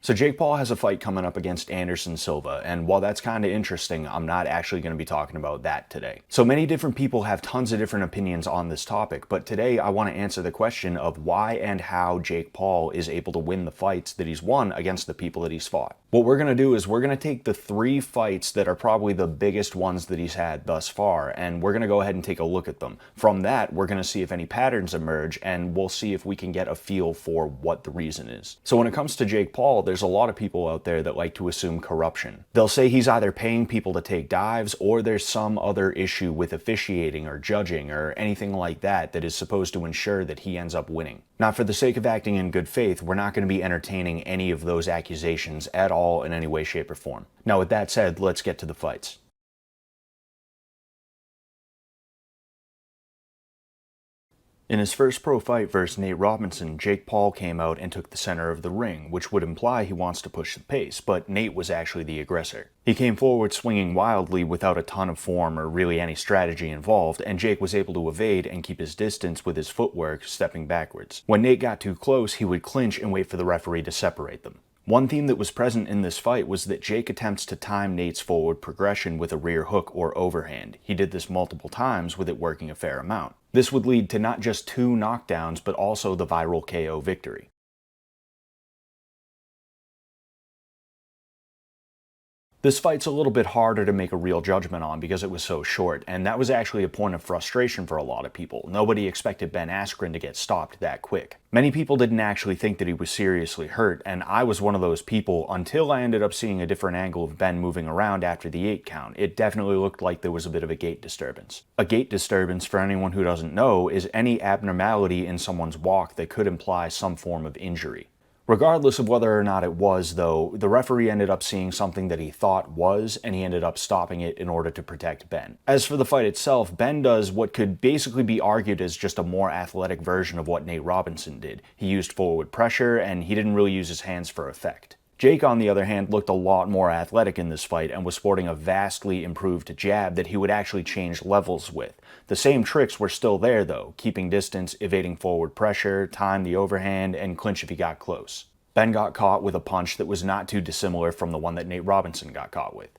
So Jake Paul has a fight coming up against Anderson Silva, and while that's kind of interesting, I'm not actually going to be talking about that today. So many different people have tons of different opinions on this topic, but today I want to answer the question of why and how Jake Paul is able to win the fights that he's won against the people that he's fought. What we're going to do is we're going to take the 3 fights that are probably the biggest ones that he's had thus far, and we're going to go ahead and take a look at them. From that, we're going to see if any patterns emerge, and we'll see if we can get a feel for what the reason is. So when it comes to Jake Paul, there's a lot of people out there that like to assume corruption. They'll say he's either paying people to take dives or there's some other issue with officiating or judging or anything like that that is supposed to ensure that he ends up winning. Now, for the sake of acting in good faith, we're not going to be entertaining any of those accusations at all in any way, shape, or form. Now, with that said, let's get to the fights. In his first pro fight versus Nate Robinson, Jake Paul came out and took the center of the ring, which would imply he wants to push the pace, but Nate was actually the aggressor. He came forward swinging wildly without a ton of form or really any strategy involved, and Jake was able to evade and keep his distance with his footwork, stepping backwards. When Nate got too close, he would clinch and wait for the referee to separate them. One theme that was present in this fight was that Jake attempts to time Nate's forward progression with a rear hook or overhand. He did this multiple times, with it working a fair amount. This would lead to not just 2 knockdowns, but also the viral KO victory. This fight's a little bit harder to make a real judgment on because it was so short, and that was actually a point of frustration for a lot of people. Nobody expected Ben Askren to get stopped that quick. Many people didn't actually think that he was seriously hurt, and I was one of those people until I ended up seeing a different angle of Ben moving around after the 8 count. It definitely looked like there was a bit of a gait disturbance. A gait disturbance, for anyone who doesn't know, is any abnormality in someone's walk that could imply some form of injury. Regardless of whether or not it was, though, the referee ended up seeing something that he thought was, and he ended up stopping it in order to protect Ben. As for the fight itself, Ben does what could basically be argued as just a more athletic version of what Nate Robinson did. He used forward pressure, and he didn't really use his hands for effect. Jake, on the other hand, looked a lot more athletic in this fight and was sporting a vastly improved jab that he would actually change levels with. The same tricks were still there though, keeping distance, evading forward pressure, time the overhand, and clinch if he got close. Ben got caught with a punch that was not too dissimilar from the one that Nate Robinson got caught with.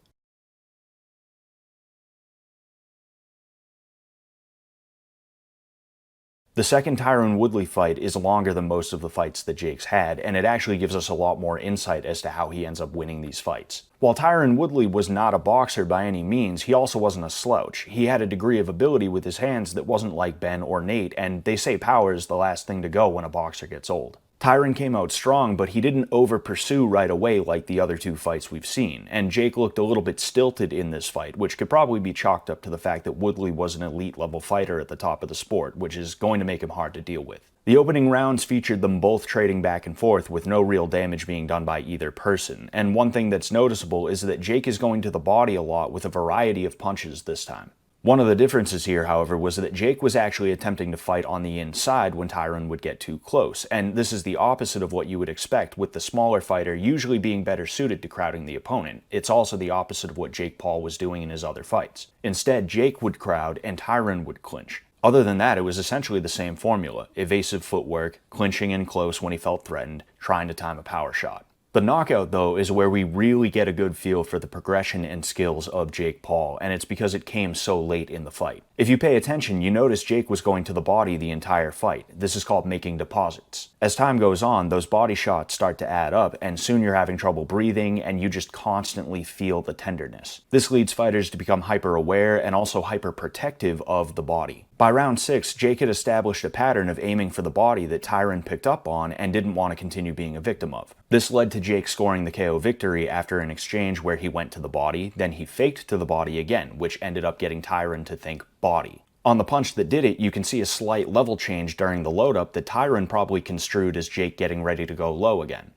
The second Tyron Woodley fight is longer than most of the fights that Jake's had, and it actually gives us a lot more insight as to how he ends up winning these fights. While Tyron Woodley was not a boxer by any means, he also wasn't a slouch. He had a degree of ability with his hands that wasn't like Ben or Nate, and they say power is the last thing to go when a boxer gets old. Tyron came out strong, but he didn't over-pursue right away like the other 2 fights we've seen, and Jake looked a little bit stilted in this fight, which could probably be chalked up to the fact that Woodley was an elite-level fighter at the top of the sport, which is going to make him hard to deal with. The opening rounds featured them both trading back and forth with no real damage being done by either person, and one thing that's noticeable is that Jake is going to the body a lot with a variety of punches this time. One of the differences here, however, was that Jake was actually attempting to fight on the inside when Tyron would get too close, and this is the opposite of what you would expect, with the smaller fighter usually being better suited to crowding the opponent. It's also the opposite of what Jake Paul was doing in his other fights. Instead, Jake would crowd and Tyron would clinch. Other than that, it was essentially the same formula: evasive footwork, clinching in close when he felt threatened, trying to time a power shot. The knockout, though, is where we really get a good feel for the progression and skills of Jake Paul, and it's because it came so late in the fight. If you pay attention, you notice Jake was going to the body the entire fight. This is called making deposits. As time goes on, those body shots start to add up, and soon you're having trouble breathing, and you just constantly feel the tenderness. This leads fighters to become hyper-aware and also hyper-protective of the body. By round 6, Jake had established a pattern of aiming for the body that Tyron picked up on and didn't want to continue being a victim of. This led to Jake scoring the KO victory after an exchange where he went to the body, then he faked to the body again, which ended up getting Tyron to think body. On the punch that did it, you can see a slight level change during the load-up that Tyron probably construed as Jake getting ready to go low again.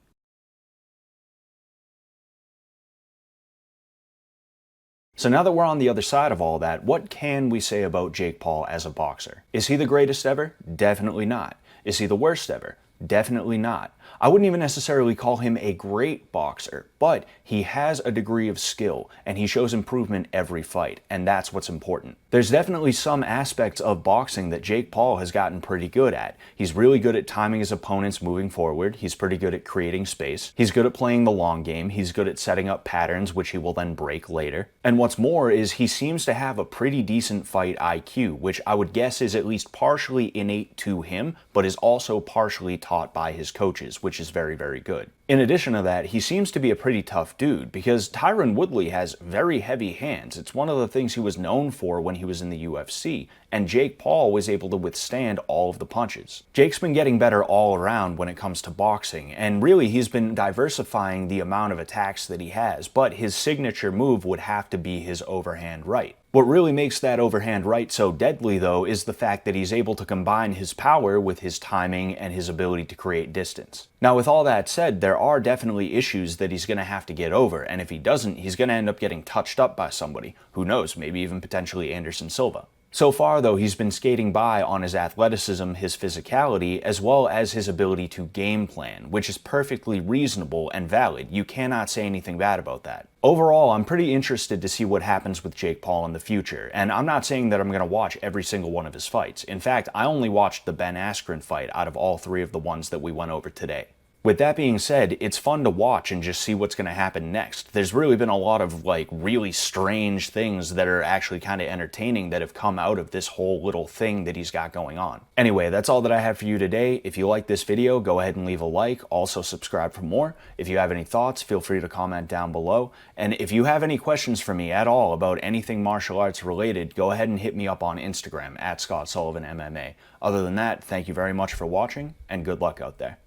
So now that we're on the other side of all that, what can we say about Jake Paul as a boxer? Is he the greatest ever? Definitely not. Is he the worst ever? Definitely not. I wouldn't even necessarily call him a great boxer, but he has a degree of skill, and he shows improvement every fight, and that's what's important. There's definitely some aspects of boxing that Jake Paul has gotten pretty good at. He's really good at timing his opponents moving forward, he's pretty good at creating space, he's good at playing the long game, he's good at setting up patterns which he will then break later. And what's more is he seems to have a pretty decent fight IQ, which I would guess is at least partially innate to him, but is also partially taught by his coaches, which is very, very good. In addition to that, he seems to be a pretty tough dude, because Tyron Woodley has very heavy hands. It's one of the things he was known for when he was in the UFC, and Jake Paul was able to withstand all of the punches. Jake's been getting better all around when it comes to boxing, and really he's been diversifying the amount of attacks that he has, but his signature move would have to be his overhand right. What really makes that overhand right so deadly, though, is the fact that he's able to combine his power with his timing and his ability to create distance. Now, with all that said, there are definitely issues that he's going to have to get over, and if he doesn't, he's going to end up getting touched up by somebody. Who knows, maybe even potentially Anderson Silva. So far, though, he's been skating by on his athleticism, his physicality, as well as his ability to game plan, which is perfectly reasonable and valid. You cannot say anything bad about that. Overall, I'm pretty interested to see what happens with Jake Paul in the future, and I'm not saying that I'm going to watch every single one of his fights. In fact, I only watched the Ben Askren fight out of all three of the ones that we went over today. With that being said, it's fun to watch and just see what's going to happen next. There's really been a lot of really strange things that are actually kind of entertaining that have come out of this whole little thing that he's got going on. Anyway, that's all that I have for you today. If you like this video, go ahead and leave a like. Also subscribe for more. If you have any thoughts, feel free to comment down below. And if you have any questions for me at all about anything martial arts related, go ahead and hit me up on Instagram @ScottSullivanMMA. Other than that, thank you very much for watching and good luck out there.